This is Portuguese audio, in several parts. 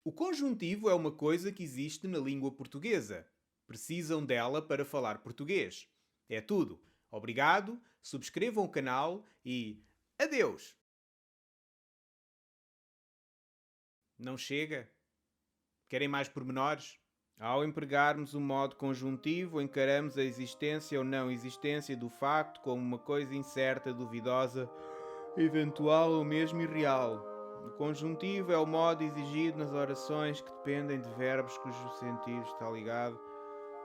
O conjuntivo é uma coisa que existe na língua portuguesa. Precisam dela para falar português. É tudo. Obrigado, subscrevam o canal e adeus! Não chega? Querem mais pormenores? Ao empregarmos o modo conjuntivo, encaramos a existência ou não existência do facto como uma coisa incerta, duvidosa, eventual ou mesmo irreal. O conjuntivo é o modo exigido nas orações que dependem de verbos cujo sentido está ligado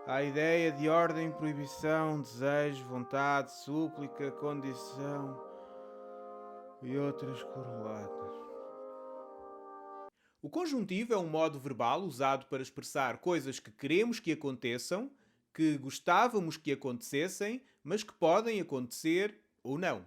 à ideia de ordem, proibição, desejo, vontade, súplica, condição e outras correlatas. O conjuntivo é um modo verbal usado para expressar coisas que queremos que aconteçam, que gostávamos que acontecessem, mas que podem acontecer ou não.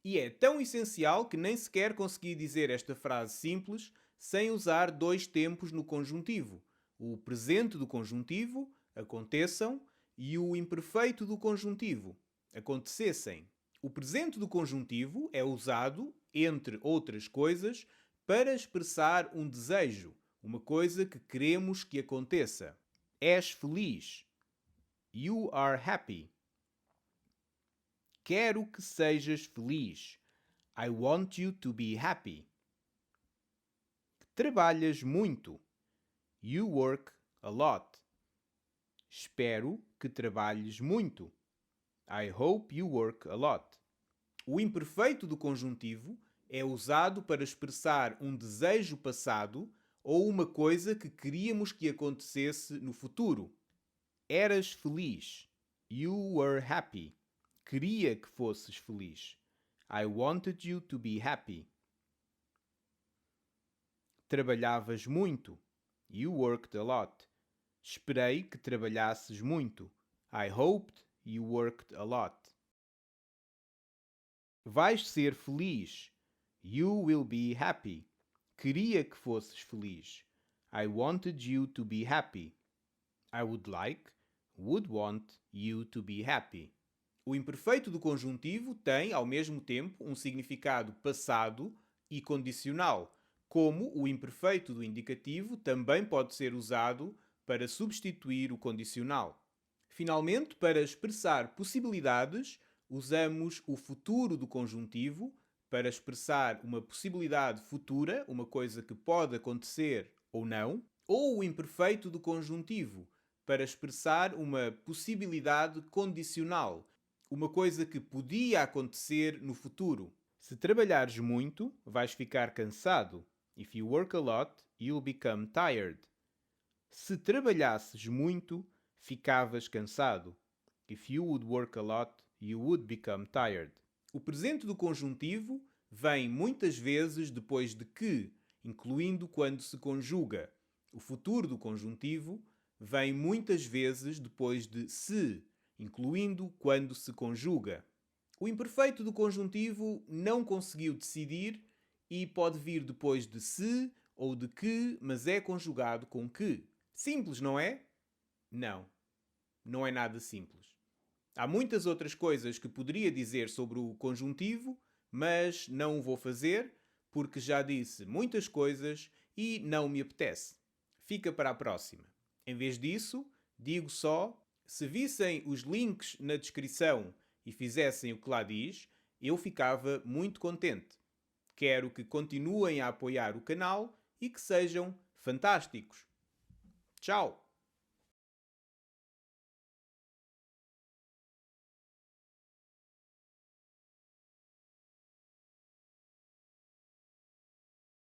E é tão essencial que nem sequer consegui dizer esta frase simples sem usar dois tempos no conjuntivo. O presente do conjuntivo, aconteçam, e o imperfeito do conjuntivo, acontecessem. O presente do conjuntivo é usado, entre outras coisas, para expressar um desejo, uma coisa que queremos que aconteça. És feliz. You are happy. Quero que sejas feliz. I want you to be happy. Trabalhas muito. You work a lot. Espero que trabalhes muito. I hope you work a lot. O imperfeito do conjuntivo é usado para expressar um desejo passado ou uma coisa que queríamos que acontecesse no futuro. Eras feliz. You were happy. Queria que fosses feliz. I wanted you to be happy. Trabalhavas muito. You worked a lot. Esperei que trabalhasses muito. I hoped you worked a lot. Vais ser feliz. You will be happy. Queria que fosses feliz. I wanted you to be happy. I would want you to be happy. O imperfeito do conjuntivo tem, ao mesmo tempo, um significado passado e condicional, como o imperfeito do indicativo também pode ser usado para substituir o condicional. Finalmente, para expressar possibilidades, usamos o futuro do conjuntivo para expressar uma possibilidade futura, uma coisa que pode acontecer ou não, ou o imperfeito do conjuntivo para expressar uma possibilidade condicional, uma coisa que podia acontecer no futuro. Se trabalhares muito, vais ficar cansado. If you work a lot, you'll become tired. Se trabalhasses muito, ficavas cansado. If you would work a lot, you would become tired. O presente do conjuntivo vem muitas vezes depois de que, incluindo quando se conjuga. O futuro do conjuntivo vem muitas vezes depois de se, incluindo quando se conjuga. O imperfeito do conjuntivo não conseguiu decidir e pode vir depois de se ou de que, mas é conjugado com que. Simples, não é? Não. Não é nada simples. Há muitas outras coisas que poderia dizer sobre o conjuntivo, mas não o vou fazer porque já disse muitas coisas e não me apetece. Fica para a próxima. Em vez disso, digo só, se vissem os links na descrição e fizessem o que lá diz, eu ficava muito contente. Quero que continuem a apoiar o canal e que sejam fantásticos. Tchau!